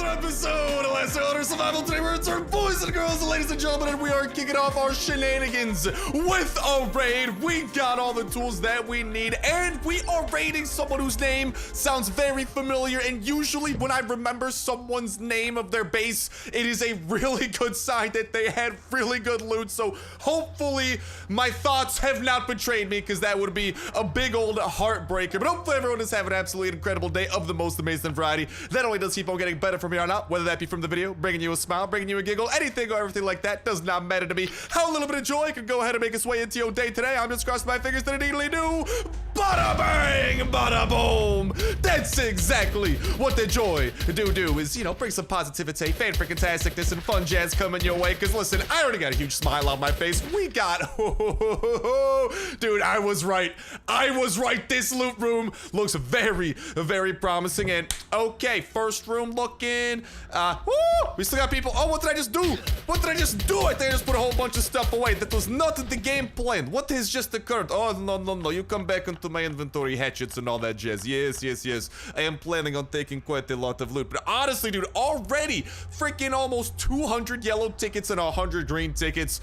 another episode of Last Order Survival. Today we're returning, boys and girls, ladies and gentlemen, and we are kicking off our shenanigans with a raid. We got all the tools that we need, and we are raiding someone whose name sounds very familiar. And usually when I remember someone's name of their base, it is a really good sign that they had really good loot. So hopefully my thoughts have not betrayed me, because that would be a big old heartbreaker. But hopefully everyone is having an absolutely incredible day of the most amazing variety that only does keep on getting better from here on out, whether that be from the video, bringing you a smile, bringing you a giggle, anything or everything like that does not matter to me. How a little bit of joy can go ahead and make its way into your day today. I'm just crossing my fingers that it neatly do. Bada bang, bada boom. That's exactly what the joy do is, you know, bring some positivity, fan-freaking-tasticness, and fun jazz coming your way. Because listen, I already got a huge smile on my face. We got, dude, I was right. This loot room looks very, very promising. And okay, first room looking. We still got people. Oh, what did I just do? I think I just put a whole bunch of stuff away. That was not the game plan. What has just occurred? Oh, no. You come back into my inventory, hatchets and all that jazz. Yes. I am planning on taking quite a lot of loot. But honestly, dude, already freaking almost 200 yellow tickets and 100 green tickets.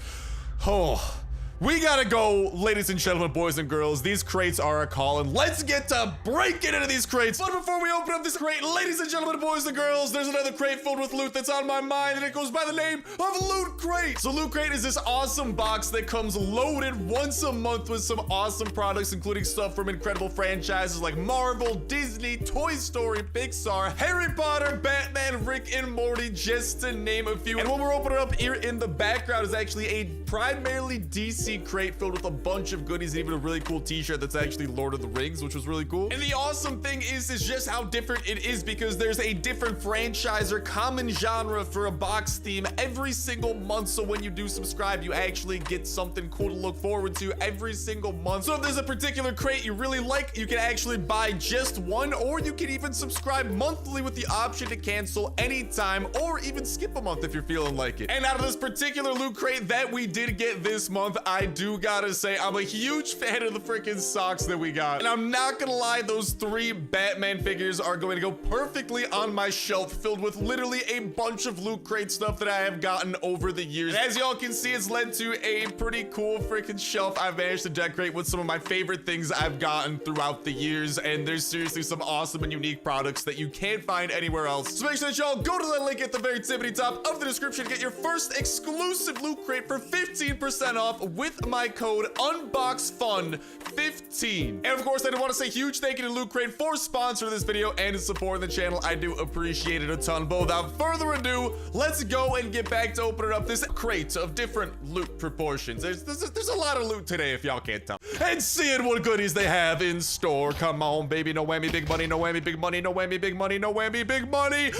Oh. We gotta go, ladies and gentlemen, boys and girls. These crates are a calling. Let's get to breaking into these crates. But before we open up this crate, ladies and gentlemen, boys and girls, there's another crate filled with loot that's on my mind, and it goes by the name of Loot Crate. So Loot Crate is this awesome box that comes loaded once a month with some awesome products, including stuff from incredible franchises like Marvel, Disney, Toy Story, Pixar, Harry Potter, Batman, Rick and Morty, just to name a few. And what we're opening up here in the background is actually a primarily DC crate filled with a bunch of goodies, and even a really cool t-shirt that's actually Lord of the Rings, which was really cool. And the awesome thing is just how different it is, because there's a different franchise or common genre for a box theme every single month. So when you do subscribe, you actually get something cool to look forward to every single month. So if there's a particular crate you really like, you can actually buy just one, or you can even subscribe monthly with the option to cancel anytime, or even skip a month if you're feeling like it. And out of this particular loot crate that we did get this month, I do gotta say I'm a huge fan of the freaking socks that we got. And I'm not gonna lie, those 3 Batman figures are going to go perfectly on my shelf, filled with literally a bunch of loot crate stuff that I have gotten over the years. And as y'all can see, it's led to a pretty cool freaking shelf I've managed to decorate with some of my favorite things I've gotten throughout the years. And there's seriously some awesome and unique products that you can't find anywhere else. So make sure that y'all go to that link at the very tippity top of the description to get your first exclusive loot crate for 15% off with my code UNBOXFUN15. And of course, I do want to say huge thank you to Loot Crate for sponsoring this video and supporting the channel. I do appreciate it a ton. But without further ado, let's go and get back to opening up this crate of different loot proportions. There's a lot of loot today, if y'all can't tell. And seeing what goodies they have in store. Come on, baby. No whammy, big money. No whammy, big money. No whammy, big money. No whammy, big money.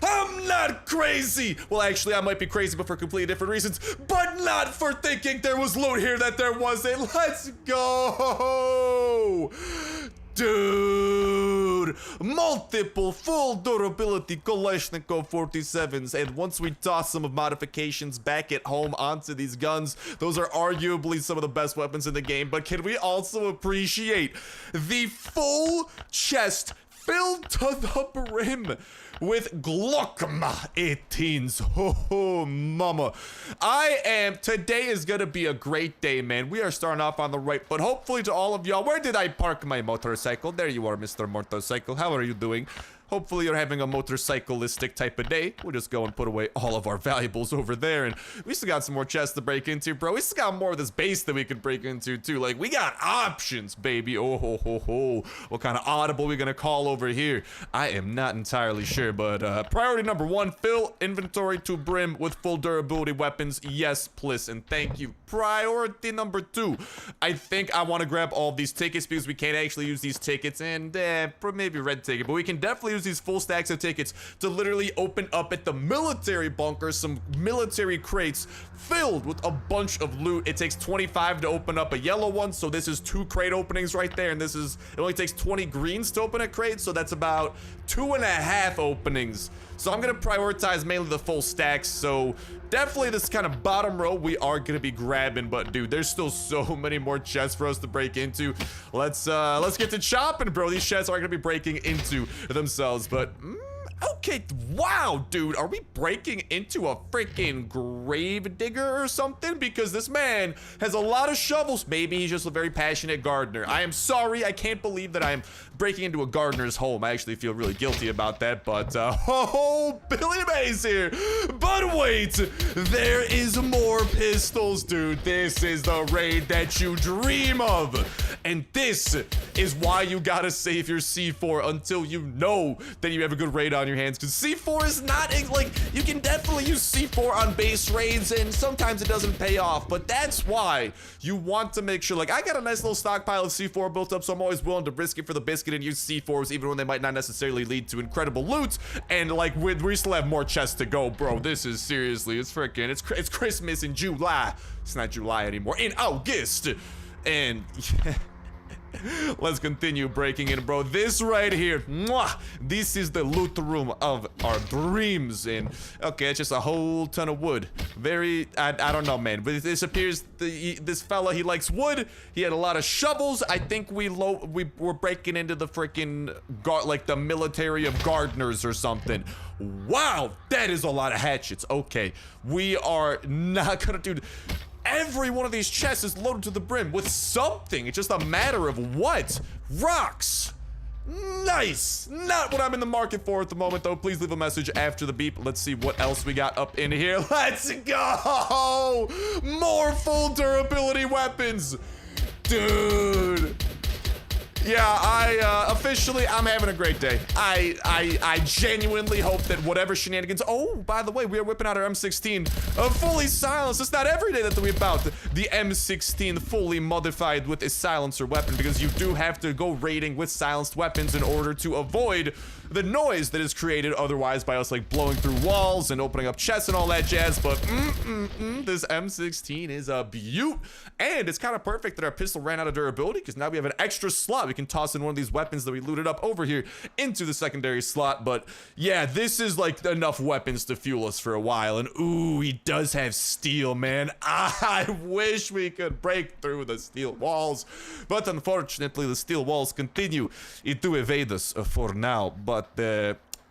I'm not crazy. Well, actually, I might be crazy, but for completely different reasons. But not for thinking there was loot here that there wasn't. Let's go. Dude, multiple full durability Kalashnikov 47s, and once we toss some of modifications back at home onto these guns, those are arguably some of the best weapons in the game. But can we also appreciate the full chest filled to the brim with Glockma 18s? Oh, mama. Today is gonna be a great day, man. We are starting off on the right foot. Hopefully to all of y'all. Where did I park my motorcycle? There you are, Mr. Motorcycle. How are you doing? Hopefully you're having a motorcyclistic type of day. We'll just go and put away all of our valuables over there. And we still got some more chests to break into, bro. We still got more of this base that we could break into, too. Like, we got options, baby. Oh, ho, ho, ho. What kind of audible we gonna call over here? I am not entirely sure, but priority number 1, fill inventory to brim with full durability weapons. Yes, please, and thank you. Priority number 2, I think I want to grab all of these tickets, because we can't actually use these tickets, and maybe red ticket, but we can definitely use these full stacks of tickets to literally open up at the military bunker some military crates filled with a bunch of loot. It takes 25 to open up a yellow one, so this is 2 crate openings right there, and it only takes 20 greens to open a crate, so that's about 2.5 openings. So I'm gonna prioritize mainly the full stacks. So definitely this kind of bottom row we are gonna be grabbing, but dude, there's still so many more chests for us to break into. Let's get to chopping, bro. These chests are gonna be breaking into themselves, but okay, wow, dude, are we breaking into a freaking grave digger or something? Because this man has a lot of shovels. Maybe he's just a very passionate gardener. I am sorry, I can't believe that I am breaking into a gardener's home. I actually feel really guilty about that, but oh, Billy Mays here. But wait, there is more pistols, dude. This is the raid that you dream of, and this is why you gotta save your C4 until you know that you have a good raid on your hands, because C4 is not like, you can definitely use C4 on base raids and sometimes it doesn't pay off, but that's why you want to make sure, like, I got a nice little stockpile of C4 built up, so I'm always willing to risk it for the biscuit and use C4s even when they might not necessarily lead to incredible loot. And like, we still have more chests to go, bro. This is seriously, it's freaking, it's Christmas in July. It's not July anymore, in August. And yeah. Let's continue breaking in, bro. This right here, mwah, this is the loot room of our dreams. And okay, it's just a whole ton of wood. Very, I don't know, man, but this appears this fella, he likes wood. He had a lot of shovels. I think we were breaking into the freaking like the military of gardeners or something. Wow, that is a lot of hatchets. Okay, we are not gonna do. Every one of these chests is loaded to the brim with something. It's just a matter of what? Rocks. Nice. Not what I'm in the market for at the moment, though. Please leave a message after the beep. Let's see what else we got up in here. Let's go. More full durability weapons. Dude. Yeah, officially, I'm having a great day. I genuinely hope that whatever shenanigans. Oh, by the way, we are whipping out our M16 fully silenced. It's not every day that we whip out the M16 fully modified with a silencer weapon, because you do have to go raiding with silenced weapons in order to avoid the noise that is created otherwise by us like blowing through walls and opening up chests and all that jazz. But this M16 is a beaut, and it's kind of perfect that our pistol ran out of durability, because now we have an extra slot. We can toss in one of these weapons that we looted up over here into the secondary slot. But yeah, this is like enough weapons to fuel us for a while. And ooh, he does have steel, man. I wish we could break through the steel walls, but unfortunately the steel walls continue to evade us for now. But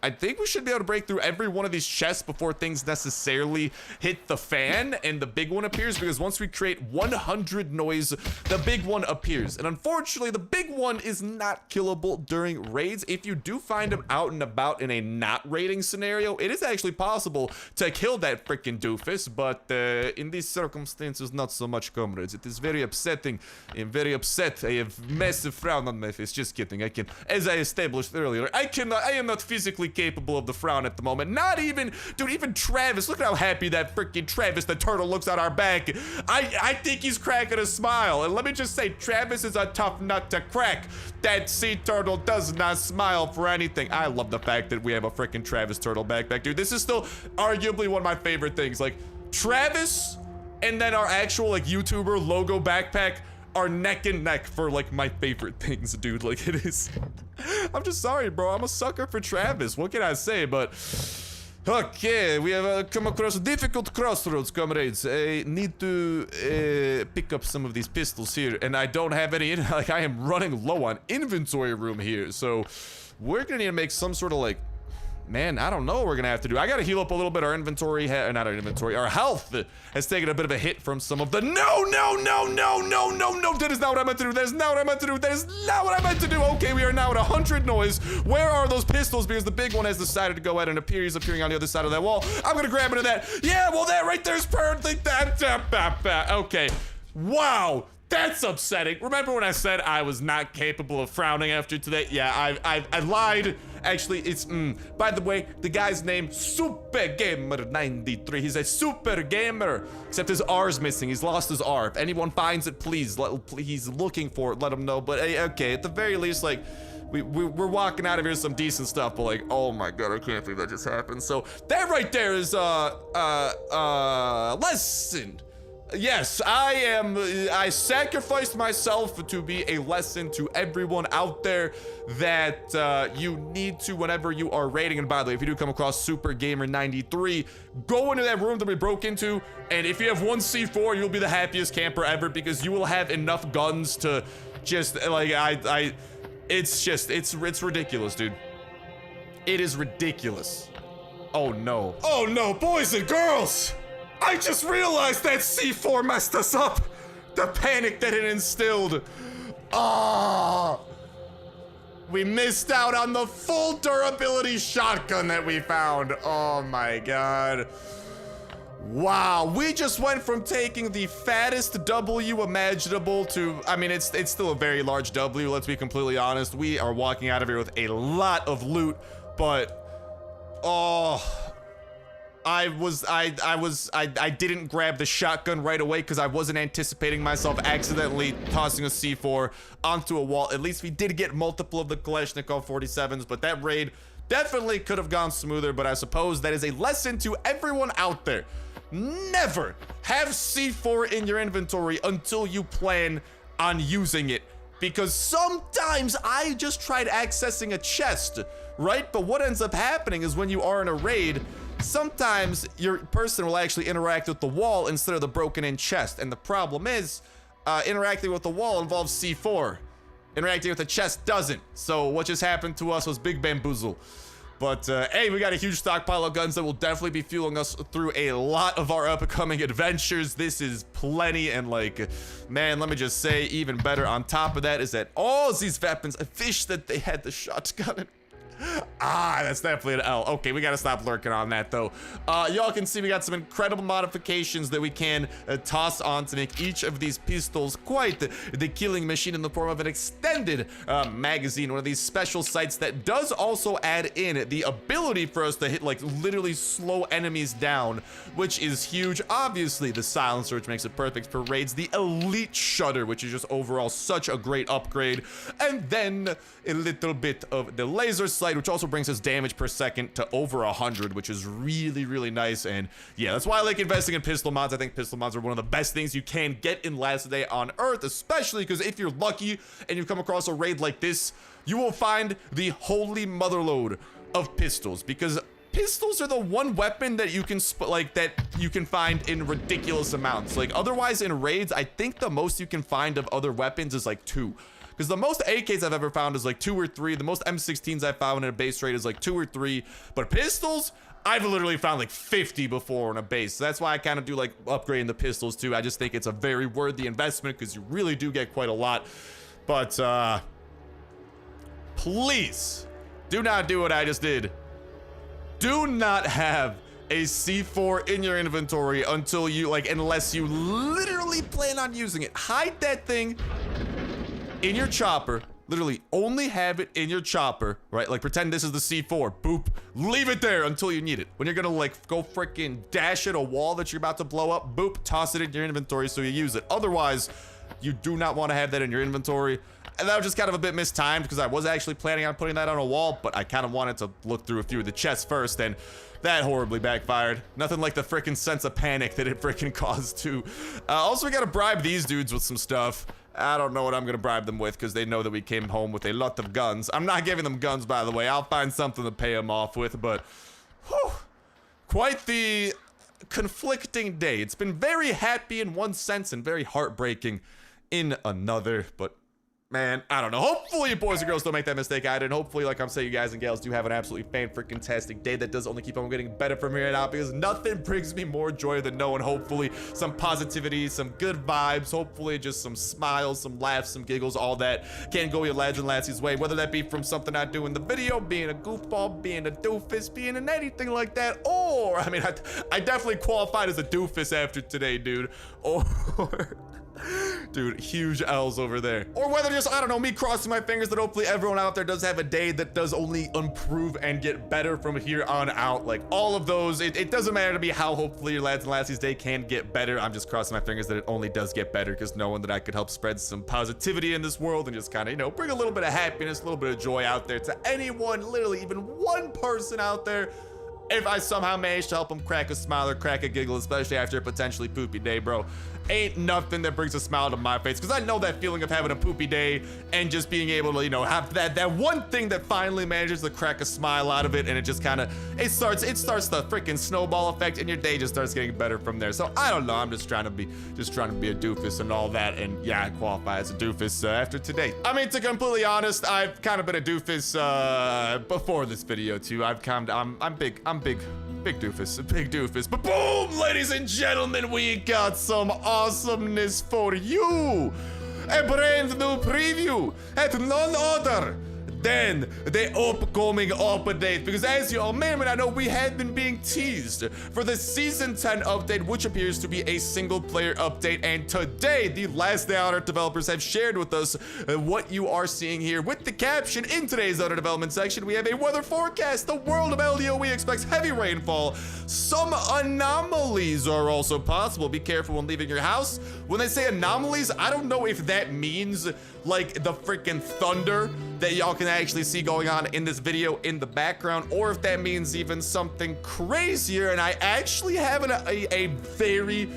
I think we should be able to break through every one of these chests before things necessarily hit the fan and the big one appears, because once we create 100 noise, the big one appears. And unfortunately, the big one is not killable during raids. If you do find him out and about in a not raiding scenario, it is actually possible to kill that freaking doofus, but in these circumstances, not so much, comrades. It is very upsetting. I'm very upset. I have massive frown on my face. Just kidding. I can, as I established earlier, I am not physically capable of the frown at the moment. Not even, dude, even Travis. Look at how happy that freaking Travis the turtle looks at our back. I think he's cracking a smile. And let me just say, Travis is a tough nut to crack. That sea turtle does not smile for anything. I love the fact that we have a freaking Travis turtle backpack, dude. This is still arguably one of my favorite things. Like, Travis and then our actual like YouTuber logo backpack are neck and neck for like my favorite things, dude. Like, it is. I'm just sorry, bro. I'm a sucker for Travis. What can I say? But okay, we have come across a difficult crossroads, comrades. I need to pick up some of these pistols here, and I don't have any. Like, I am running low on inventory room here, so we're gonna need to make some sort of like. Man, I don't know what we're gonna have to do. I gotta heal up a little bit. Our inventory, not our inventory, our health has taken a bit of a hit from some of the. No, that is not what I meant to do. That is not what I meant to do. That is not what I meant to do. Okay, we are now at 100 noise. Where are those pistols? Because the big one has decided to go ahead and appear. He's appearing on the other side of that wall. I'm gonna grab into that. Yeah, well, that right there is perfect. Okay. Wow. That's upsetting. Remember when I said I was not capable of frowning after today? Yeah, I lied. Actually, it's, by the way, the guy's name, Super Gamer 93. He's a super gamer, except his R's missing. He's lost his R. If anyone finds it, please, he's looking for it, let him know. But okay, at the very least, like, we're walking out of here some decent stuff, but like, oh my god, I can't believe that just happened. So that right there is lesson. Yes, I sacrificed myself to be a lesson to everyone out there that you need to whenever you are raiding. And by the way, if you do come across Super Gamer 93, go into that room that we broke into, and if you have one C4, you'll be the happiest camper ever, because you will have enough guns to just like it's ridiculous, dude. It is ridiculous. Oh no. Oh no, boys and girls! I just realized that C4 messed us up. The panic that it instilled. Ah, we missed out on the full durability shotgun that we found. Oh my god. Wow, we just went from taking the fattest W imaginable to, I mean, it's still a very large W, let's be completely honest. We are walking out of here with a lot of loot, but oh, I didn't grab the shotgun right away because I wasn't anticipating myself accidentally tossing a C4 onto a wall. At least we did get multiple of the Kalashnikov 47s, but that raid definitely could have gone smoother. But I suppose that is a lesson to everyone out there. Never have C4 in your inventory until you plan on using it, because sometimes I just tried accessing a chest, right? But what ends up happening is when you are in a raid, sometimes your person will actually interact with the wall instead of the broken in chest. And the problem is, interacting with the wall involves C4. Interacting with the chest doesn't. So what just happened to us was big bamboozle. But hey, we got a huge stockpile of guns that will definitely be fueling us through a lot of our upcoming adventures. This is plenty, and like, man, let me just say, even better on top of that is that all these weapons, I wish that they had the shotgun. Ah, that's definitely an L. Okay, we gotta stop lurking on that though. Y'all can see we got some incredible modifications that we can toss on to make each of these pistols quite the killing machine in the form of an extended magazine, one of these special sights that does also add in the ability for us to hit, like, literally slow enemies down, which is huge. Obviously the silencer, which makes it perfect for raids, the elite shutter, which is just overall such a great upgrade, and then a little bit of the laser sight, which also brings us damage per second to over 100, which is really, really nice. And yeah, that's why I like investing in pistol mods. I think pistol mods are one of the best things you can get in Last Day on Earth, especially because if you're lucky and you come across a raid like this, you will find the holy motherlode of pistols, because pistols are the one weapon that you can find in ridiculous amounts. Like, otherwise in raids, I think the most you can find of other weapons is like 2. Because the most AKs I've ever found is like 2 or 3. The most M16s I've found in a base raid is like 2 or 3. But pistols, I've literally found like 50 before in a base. So that's why I kind of do like upgrading the pistols too. I just think it's a very worthy investment because you really do get quite a lot. But please do not do what I just did. Do not have a C4 in your inventory until you, like, unless you literally plan on using it. Hide that thing in your chopper. Literally only have it in your chopper, right? Like, pretend this is the C4. Boop. Leave it there until you need it. When you're gonna, like, go freaking dash at a wall that you're about to blow up, boop, toss it in your inventory so you use it. Otherwise, you do not want to have that in your inventory. And that was just kind of a bit mistimed because I was actually planning on putting that on a wall, but I kind of wanted to look through a few of the chests first, and that horribly backfired. Nothing like the freaking sense of panic that it freaking caused too. Also, we gotta bribe these dudes with some stuff. I don't know what I'm gonna bribe them with because they know that we came home with a lot of guns. I'm not giving them guns, by the way. I'll find something to pay them off with, but whew, quite the conflicting day. It's been very happy in one sense and very heartbreaking in another, but man, I don't know. Hopefully you boys and girls don't make that mistake I did. And hopefully, like I'm saying, you guys and gals do have an absolutely fan-freaking-tastic day that does only keep on getting better from here on out, because nothing brings me more joy than knowing, hopefully, some positivity, some good vibes, hopefully just some smiles, some laughs, some giggles, all that can go your lads and lassies way, whether that be from something I do in the video, being a goofball, being a doofus, being in anything like that, or, I mean, I definitely qualified as a doofus after today, dude, or Dude, huge L's over there. Or whether just, I don't know, me crossing my fingers that hopefully everyone out there does have a day that does only improve and get better from here on out. Like all of those, it doesn't matter to me how hopefully your lads and lassies day can get better. I'm just crossing my fingers that it only does get better, because knowing that I could help spread some positivity in this world and just kind of, you know, bring a little bit of happiness, a little bit of joy out there to anyone, literally even one person out there. If I somehow manage to help them crack a smile or crack a giggle, especially after a potentially poopy day, bro, ain't nothing that brings a smile to my face, because I know that feeling of having a poopy day and just being able to, you know, have that one thing that finally manages to crack a smile out of it, and it just kind of, it starts the freaking snowball effect, and your day just starts getting better from there. So I don't know, I'm just trying to be a doofus and all that, and yeah, I qualify as a doofus after today. I mean, to be completely honest, I've kind of been a doofus before this video too. I'm big doofus. But boom, ladies and gentlemen, we got some awesomeness for you. A brand new preview at none other than the upcoming update, because as you all may or may not know, we have been being teased for the Season 10 update, which appears to be a single-player update, and today, the Last Day on Earth developers have shared with us what you are seeing here with the caption. In today's other development section, we have a weather forecast. The world of LDoE expects heavy rainfall. Some anomalies are also possible. Be careful when leaving your house. When they say anomalies, I don't know if that means like the freaking thunder that y'all can actually see going on in this video in the background, or if that means even something crazier. And I actually have a very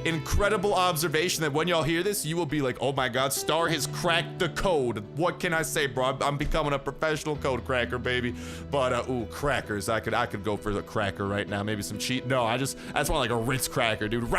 incredible observation that when y'all hear this, you will be like, oh my god, Star has cracked the code. What can I say, bro? I'm becoming a professional code cracker, baby. But ooh, crackers, I could go for the cracker right now. Maybe some cheat. No, I just want like a Ritz cracker, dude.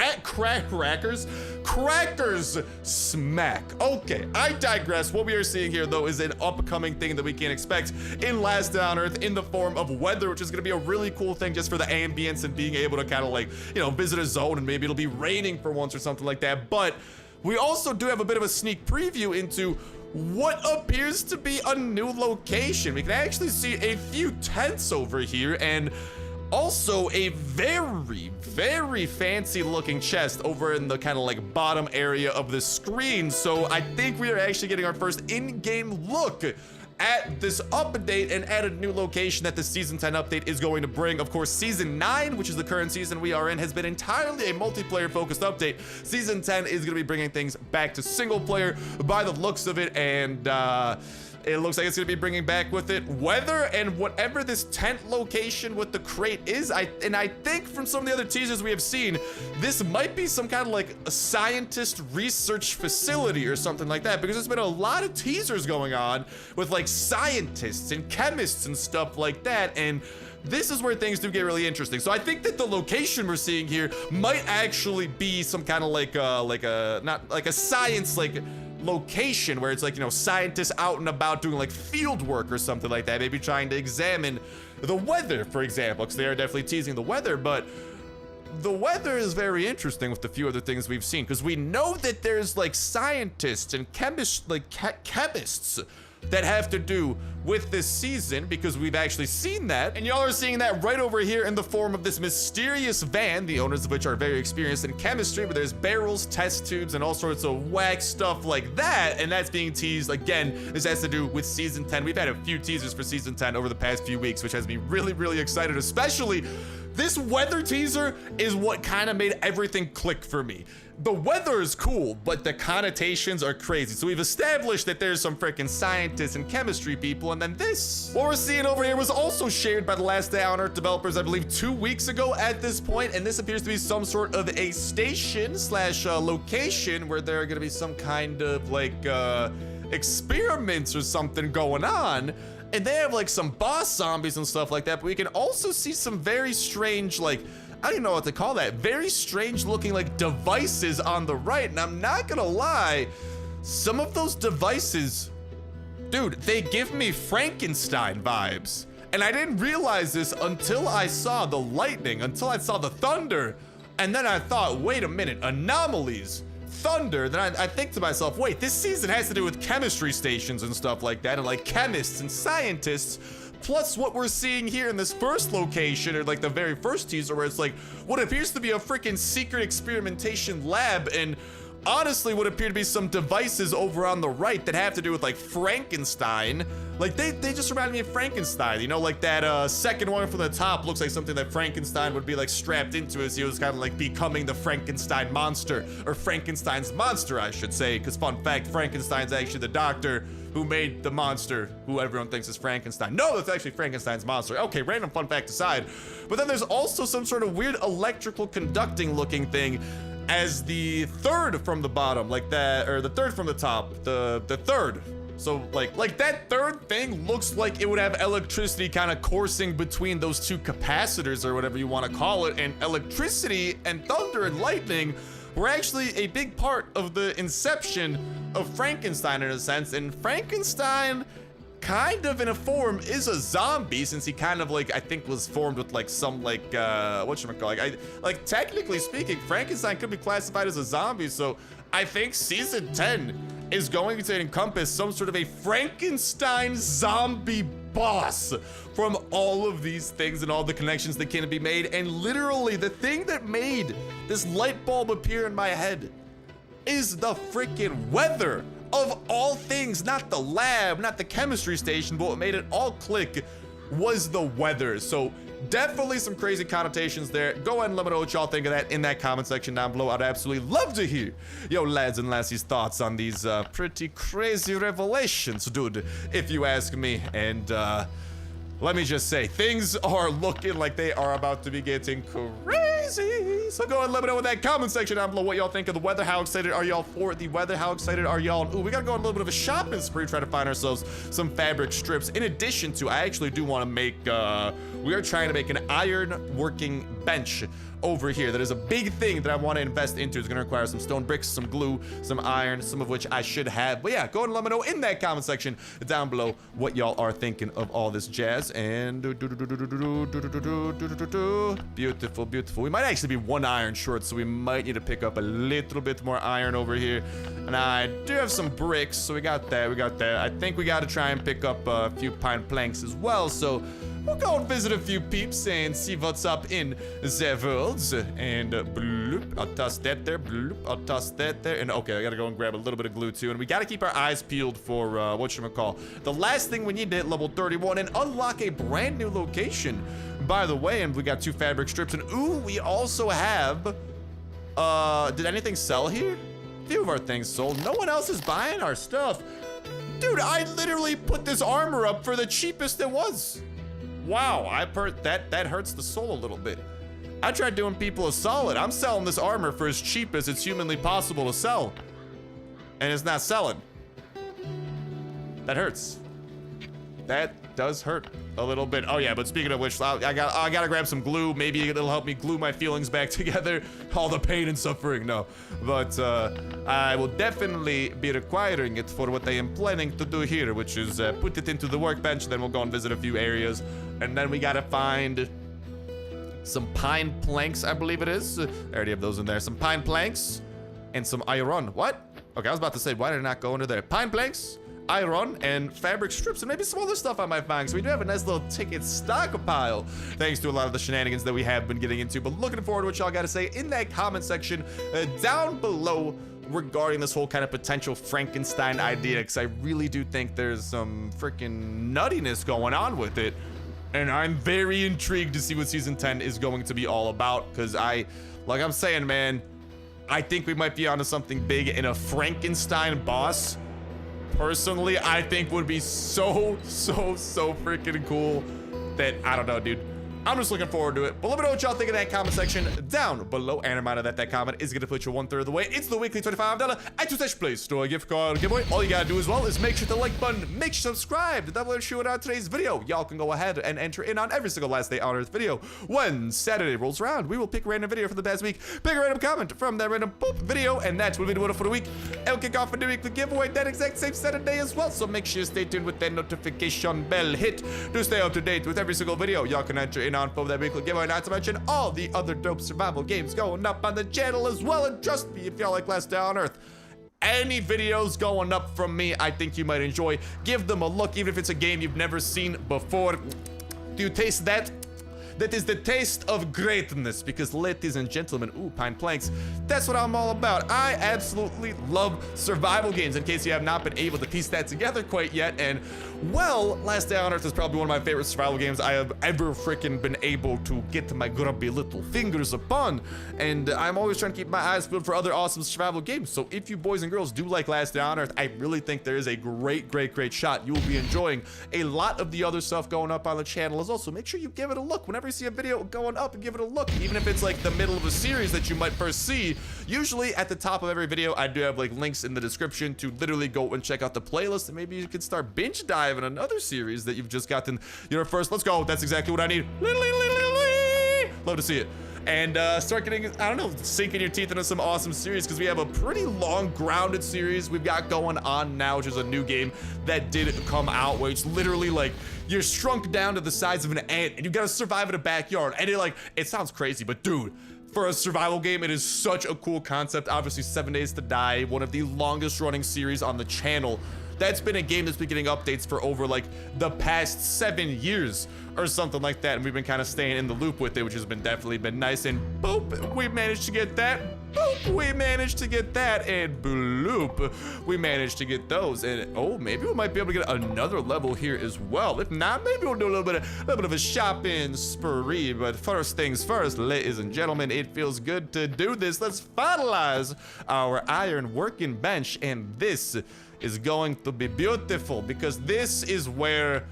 Crackers smack. Okay, I digress. What we are seeing here though is an upcoming thing that we can expect in Last Day on Earth in the form of weather, which is gonna be a really cool thing just for the ambience and being able to kind of like, you know, visit a zone, and maybe it'll be raining for once or something like that. But we also do have a bit of a sneak preview into what appears to be a new location. We can actually see a few tents over here, and also a very fancy looking chest over in the kind of like bottom area of the screen. So I think we are actually getting our first in-game look at this update and at a new location that the Season 10 update is going to bring. Of course, Season 9, which is the current season we are in, has been entirely a multiplayer focused update. Season 10 is going to be bringing things back to single player by the looks of it, and it looks like it's going to be bringing back with it weather and whatever this tent location with the crate is. I think from some of the other teasers we have seen, this might be some kind of like a scientist research facility or something like that, because there's been a lot of teasers going on with like scientists and chemists and stuff like that, and this is where things do get really interesting. So I think that the location we're seeing here might actually be some kind of like not like a science like location where it's like, you know, scientists out and about doing like field work or something like that, maybe trying to examine the weather, for example, because they are definitely teasing the weather. But the weather is very interesting with the few other things we've seen, because we know that there's like scientists and chemists, like chemists that have to do with this season, because we've actually seen that, and y'all are seeing that right over here in the form of this mysterious van, the owners of which are very experienced in chemistry, but there's barrels, test tubes, and all sorts of whack stuff like that, and that's being teased. Again, this has to do with Season 10. We've had a few teasers for Season 10 over the past few weeks, which has me really excited. Especially this weather teaser is what kind of made everything click for me. The weather is cool, but the connotations are crazy. So we've established that there's some freaking scientists and chemistry people, and then this. What we're seeing over here was also shared by the Last Day on Earth developers, I believe 2 weeks ago at this point, and this appears to be some sort of a station slash location where there are gonna be some kind of like experiments or something going on. And they have like some boss zombies and stuff like that, but we can also see some very strange, like, I don't even know what to call that, very strange looking like devices on the right. And I'm not gonna lie, some of those devices, dude, they give me Frankenstein vibes. And I didn't realize this until I saw the lightning, until I saw the thunder. And then I thought, wait a minute, anomalies, thunder. Then I think to myself, wait, this season has to do with chemistry stations and stuff like that, and like chemists and scientists. plus what we're seeing here in this first location, or like the very first teaser, where it's like what appears to be a freaking secret experimentation lab, and honestly what appear to be some devices over on the right that have to do with like Frankenstein. Like they just reminded me of Frankenstein, you know, like that second one from the top looks like something that Frankenstein would be like strapped into as he was kind of like becoming the Frankenstein monster, or Frankenstein's monster I should say, because fun fact, Frankenstein's actually the doctor who made the monster who everyone thinks is Frankenstein. No, that's actually Frankenstein's monster. Okay, random fun fact aside. But then there's also some sort of weird electrical conducting looking thing as the third from the bottom, like that, or the third from the top, the third. So like that third thing looks like it would have electricity kind of coursing between those two capacitors, or whatever you want to call it, and electricity and thunder and lightning were actually a big part of the inception of Frankenstein in a sense. And Frankenstein kind of in a form is a zombie, since he kind of like, I think was formed with like some like whatchamacallit, like technically speaking, Frankenstein could be classified as a zombie. So I think season 10 is going to encompass some sort of a Frankenstein zombie boss from all of these things and all the connections that can be made. And literally the thing that made this light bulb appear in my head is the freaking weather of all things. Not the lab, not the chemistry station, but what made it all click was the weather. So definitely some crazy connotations there. Go ahead and let me know what y'all think of that in that comment section down below. I'd absolutely love to hear yo lads and lassies thoughts on these pretty crazy revelations, dude, if you ask me. And let me just say, things are looking like they are about to be getting crazy. So go ahead and let me know in that comment section down below what y'all think of the weather. How excited are y'all for the weather? How excited are y'all? Ooh, we gotta go on a little bit of a shopping spree, try to find ourselves some fabric strips. In addition to, I actually do want to make, we are trying to make an iron working bench over here. That is a big thing that I want to invest into. It's going to require some stone bricks, some glue, some iron, some of which I should have. But yeah, go ahead and let me know in that comment section down below what y'all are thinking of all this jazz. And beautiful, beautiful. We might actually be one iron short, so we might need to pick up a little bit more iron over here. And I do have some bricks, so we got that, we got that. I think we got to try and pick up a few pine planks as well. So we'll go and visit a few peeps and see what's up in the world. And bloop, I'll toss that there, bloop, I'll toss that there. And okay, I gotta go and grab a little bit of glue too. And we gotta keep our eyes peeled for whatchamacall. The last thing we need to hit level 31 and unlock a brand new location, by the way. And we got 2 fabric strips. And ooh, we also have, did anything sell here? A few of our things sold. No one else is buying our stuff. Dude, I literally put this armor up for the cheapest it was. Wow, that hurts the soul a little bit. I tried doing people a solid. I'm selling this armor for as cheap as it's humanly possible to sell, and it's not selling. That hurts. That does hurt a little bit. Oh yeah, but speaking of which, I gotta grab some glue. Maybe it'll help me glue my feelings back together. All the pain and suffering, no. But I will definitely be requiring it for what I am planning to do here, which is put it into the workbench. Then we'll go and visit a few areas, and then we gotta find some pine planks, I believe it is. I already have those in there. Some pine planks and some iron. What? Okay, I was about to say, why did I not go under there? Pine planks, iron, and fabric strips, and maybe some other stuff I might find. So we do have a nice little ticket stockpile, thanks to a lot of the shenanigans that we have been getting into. But looking forward to what y'all got to say in that comment section down below regarding this whole kind of potential Frankenstein idea, because I really do think there's some freaking nuttiness going on with it. And I'm very intrigued to see what season 10 is going to be all about, because like I'm saying, man, I think we might be onto something big. In a Frankenstein boss, personally, I think would be so freaking cool that, I don't know, dude. I'm just looking forward to it. But let me know what y'all think in that comment section down below. And a reminder that comment is going to put you 1/3 of the way. It's the weekly $25 iTunes Play Store gift card giveaway. All you got to do as well is make sure to like button, make sure to subscribe to double shoot on today's video. Y'all can go ahead and enter in on every single last day on Earth video. When Saturday rolls around, we will pick a random video from the past week, pick a random comment from that random poop video, and that's what we do for the week. It'll kick off a new weekly giveaway that exact same Saturday as well. So make sure you stay tuned with that notification bell hit to stay up to date with every single video. Y'all can enter in on for that weekly giveaway, not to mention all the other dope survival games going up on the channel as well. And trust me, if y'all like Last Day on Earth, any videos going up from me, I think you might enjoy. Give them a look, even if it's a game you've never seen before. Do you taste that? That is the taste of greatness, because ladies and gentlemen, ooh, pine planks, that's what I'm all about. I absolutely love survival games, in case you have not been able to piece that together quite yet. And, well, Last Day on Earth is probably one of my favorite survival games I have ever freaking been able to get my grubby little fingers upon. And I'm always trying to keep my eyes peeled for other awesome survival games. So if you boys and girls do like Last Day on Earth, I really think there is a great shot you will be enjoying. A lot of the other stuff going up on the channel is also, make sure you give it a look. Whenever you see a video going up, and give it a look, even if it's like the middle of a series that you might first see. Usually at the top of every video, I do have like links in the description to literally go and check out the playlist, and maybe you can start binge diving another series that you've just gotten your first. Let's go. That's exactly what I need. Love to see it. And start getting, I don't know, sinking your teeth into some awesome series, because we have a pretty long grounded series we've got going on now, which is a new game that did come out, where it's literally like you're shrunk down to the size of an ant and you gotta survive in a backyard. And it sounds crazy, but dude, for a survival game, it is such a cool concept. Obviously, 7 Days to Die, one of the longest running series on the channel. That's been a game that's been getting updates for over like the past 7 years or something like that, and we've been kind of staying in the loop with it, which has been definitely been nice. And boop, we managed to get that. Boop, we managed to get that. And bloop, we managed to get those. And oh, maybe we might be able to get another level here as well. If not, maybe we'll do a little bit of a shopping spree. But first things first, ladies and gentlemen, it feels good to do this. Let's finalize our iron working bench, and this is going to be beautiful, because this is where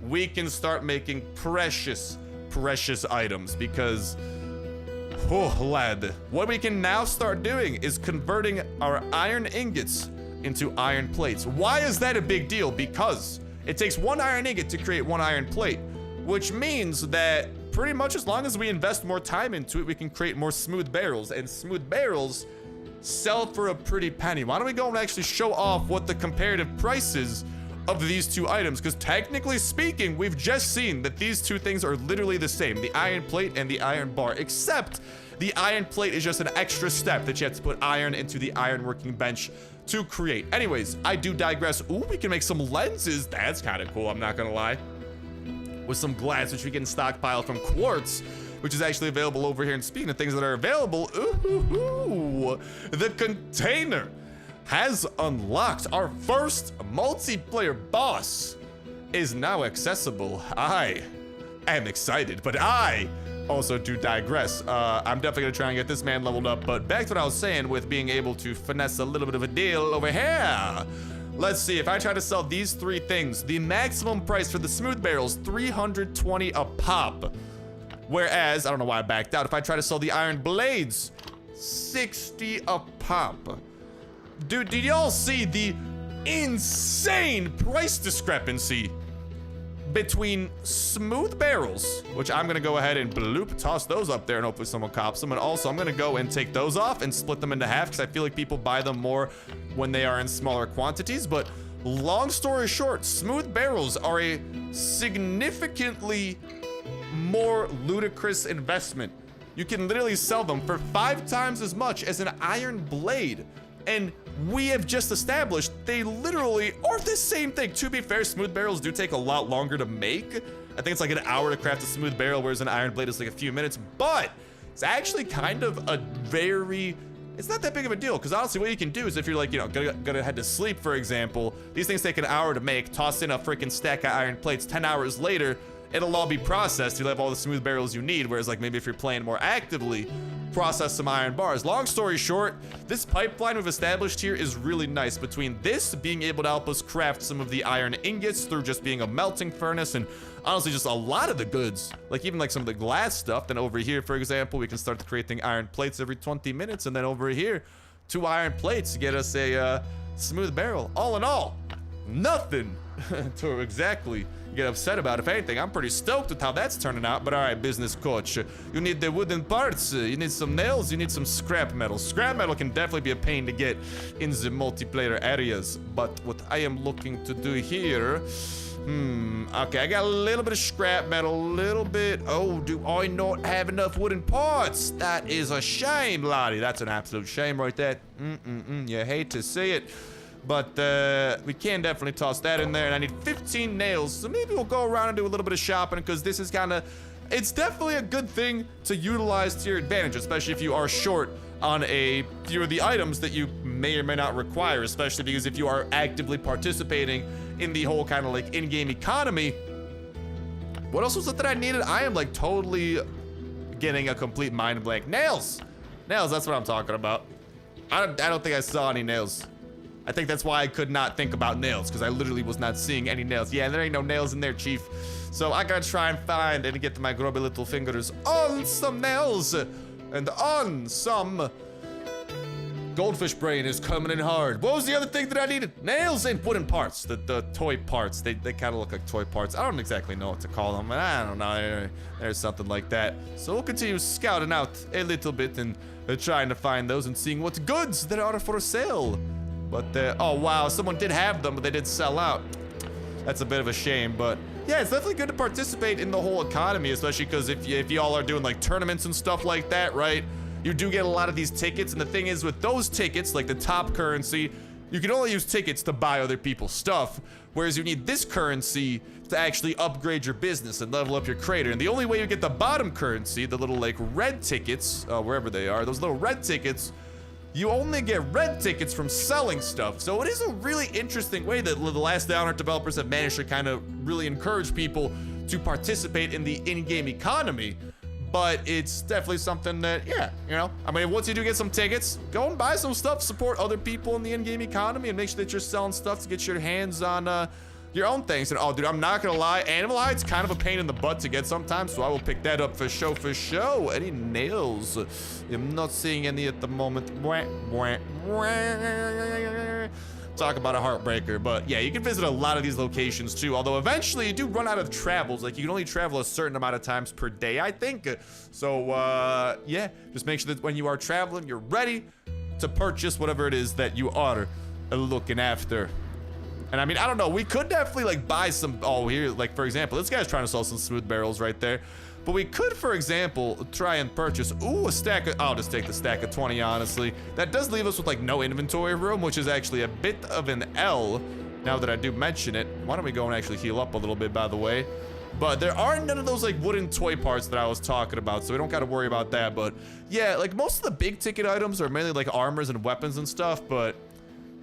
we can start making precious items. Because, oh lad, what we can now start doing is converting our iron ingots into iron plates. Why is that a big deal? Because it takes 1 iron ingot to create 1 iron plate, which means that pretty much as long as we invest more time into it, we can create more smooth barrels, and smooth barrels sell for a pretty penny. Why don't we go and actually show off what the comparative price is of these two items? Because technically speaking, we've just seen that these two things are literally the same, the iron plate and the iron bar, except the iron plate is just an extra step that you have to put iron into the iron working bench to create. Anyways, I do digress. Ooh, we can make some lenses. That's kind of cool, I'm not gonna lie. With some glass, which we can stockpile from quartz, which is actually available over here. And speaking of things that are available, ooh, the container has unlocked. Our first multiplayer boss is now accessible. I am excited, but I also do digress. I'm definitely gonna try and get this man leveled up, but back to what I was saying with being able to finesse a little bit of a deal over here. Let's see, if I try to sell these 3 things, the maximum price for the smooth barrels, 320 a pop. Whereas, I don't know why I backed out, if I try to sell the iron blades, 60 a pop. Dude, did y'all see the insane price discrepancy between smooth barrels, which I'm gonna go ahead and bloop, toss those up there and hopefully someone cops them. And also I'm gonna go and take those off and split them into half, because I feel like people buy them more when they are in smaller quantities. But long story short, smooth barrels are a significantly more ludicrous investment. You can literally sell them for 5 times as much as an iron blade. And we have just established they literally are the same thing. To be fair, smooth barrels do take a lot longer to make. I think it's like an hour to craft a smooth barrel, whereas an iron blade is like a few minutes. But it's actually kind of a very, it's not that big of a deal, because honestly what you can do is, if you're like, you know, gonna head to sleep, for example, these things take an hour to make. Toss in a freaking stack of iron plates, 10 hours later, it'll all be processed. You'll have all the smooth barrels you need. Whereas like maybe if you're playing more actively, process some iron bars. Long story short, this pipeline we've established here is really nice, between this being able to help us craft some of the iron ingots through just being a melting furnace, and honestly just a lot of the goods, like even like some of the glass stuff. Then over here, for example, we can start creating iron plates every 20 minutes, and then over here 2 iron plates to get us a smooth barrel. All in all, nothing to exactly get upset about. If anything, I'm pretty stoked with how that's turning out. But all right, business coach, you need the wooden parts, you need some nails, you need some scrap metal. Scrap metal can definitely be a pain to get in the multiplayer areas, but what I am looking to do here, Okay, I got a little bit of scrap metal, a little bit. Oh, do I not have enough wooden parts? That is a shame, Lottie. That's an absolute shame right there. You hate to see it. But we can definitely toss that in there. And I need 15 nails. So maybe we'll go around and do a little bit of shopping because this is kind of... It's definitely a good thing to utilize to your advantage, especially if you are short on a few of the items that you may or may not require, especially because if you are actively participating in the whole kind of like in-game economy. What else was it that I needed? I am like totally getting a complete mind blank. Nails! Nails, that's what I'm talking about. I don't think I saw any nails. I think that's why I could not think about nails, because I literally was not seeing any nails. Yeah, there ain't no nails in there, Chief. So I gotta try and find and get my grubby little fingers on some nails and on some goldfish brain is coming in hard. What was the other thing that I needed? Nails and wooden parts, the toy parts. They kind of look like toy parts. I don't exactly know what to call them, but I don't know. There's something like that. So we'll continue scouting out a little bit and trying to find those and seeing what goods there are for sale. But oh wow, someone did have them, but they did sell out. That's a bit of a shame, but yeah, it's definitely good to participate in the whole economy, especially because if y'all are doing like tournaments and stuff like that, right? You do get a lot of these tickets, and the thing is with those tickets, like the top currency, you can only use tickets to buy other people's stuff, whereas you need this currency to actually upgrade your business and level up your crater. And the only way you get the bottom currency, the little like red tickets, wherever they are, those little red tickets, you only get red tickets from selling stuff. So it is a really interesting way that the last Downheart developers have managed to kind of really encourage people to participate in the in-game economy. But it's definitely something that, yeah, you know, I mean, once you do get some tickets, go and buy some stuff, support other people in the in-game economy, and make sure that you're selling stuff to get your hands on your own things. And oh, dude, I'm not gonna lie, animal hide's kind of a pain in the butt to get sometimes, so I will pick that up for show, for show. Any nails? I'm not seeing any at the moment. Talk about a heartbreaker, but yeah, you can visit a lot of these locations too, although eventually you do run out of travels. Like, you can only travel a certain amount of times per day, I think. So yeah, just make sure that when you are traveling, you're ready to purchase whatever it is that you are looking after. And I mean, I don't know, we could definitely like buy some, oh here, like for example, this guy's trying to sell some smooth barrels right there. But we could, for example, try and purchase, ooh, a stack of, I'll just take the stack of 20, honestly. That does leave us with like no inventory room, which is actually a bit of an L, now that I do mention it. Why don't we go and actually heal up a little bit, by the way. But there are none of those like wooden toy parts that I was talking about, so we don't gotta worry about that. But yeah, like most of the big ticket items are mainly like armors and weapons and stuff, but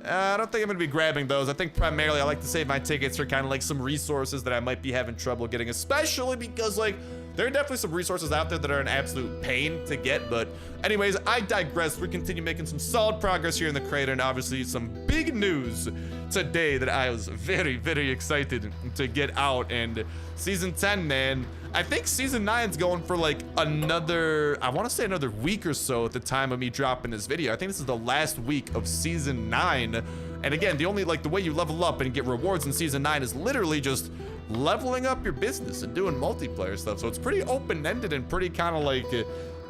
I don't think I'm gonna be grabbing those. I think primarily I like to save my tickets for kind of like some resources that I might be having trouble getting, especially because like there are definitely some resources out there that are an absolute pain to get. But anyways, I digress. We continue making some solid progress here in the crater, and obviously some big news today that I was very, very excited to get out. And season 10, man, I think season 9's going for like another, I want to say another week or so at the time of me dropping this video. I think this is the last week of season 9. And again, the only, like, the way you level up and get rewards in season 9 is literally just leveling up your business and doing multiplayer stuff. So it's pretty open-ended and pretty kind of like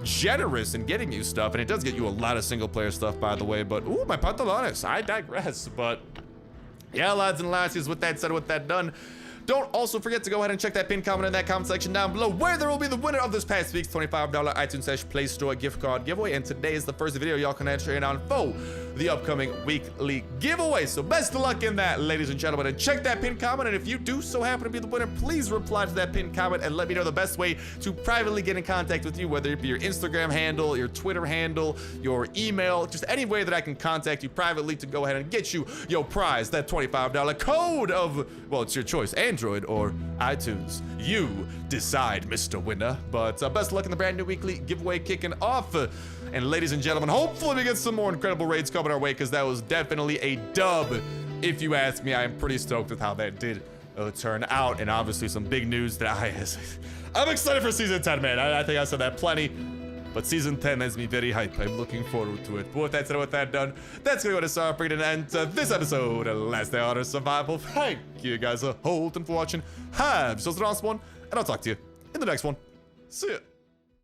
generous in getting you stuff. And it does get you a lot of single player stuff, by the way. But ooh, my pantalones, I digress. But yeah, lads and lassies, with that said, with that done, don't also forget to go ahead and check that pinned comment in that comment section down below, where there will be the winner of this past week's $25 iTunes / Play Store gift card giveaway. And today is the first video y'all can enter in on for the upcoming weekly giveaway. So best of luck in that, ladies and gentlemen. And check that pinned comment. And if you do so happen to be the winner, please reply to that pinned comment and let me know the best way to privately get in contact with you, whether it be your Instagram handle, your Twitter handle, your email, just any way that I can contact you privately to go ahead and get you your prize, that $25 code of, well, it's your choice, Android or iTunes. You decide, Mr. Winner. But best of luck in the brand new weekly giveaway kicking off. And ladies and gentlemen, hopefully we get some more incredible raids coming our way, because that was definitely a dub. If you ask me, I am pretty stoked with how that did turn out. And obviously some big news that I'm excited for season 10, man. I think I said that plenty. But season 10 has me very hyped. I'm looking forward to it. But with that said, with that done, that's gonna be what it's for an end to this episode of Last Day on Survival. Thank you guys a whole ton for watching. Have yourselves an awesome one, and I'll talk to you in the next one. See ya.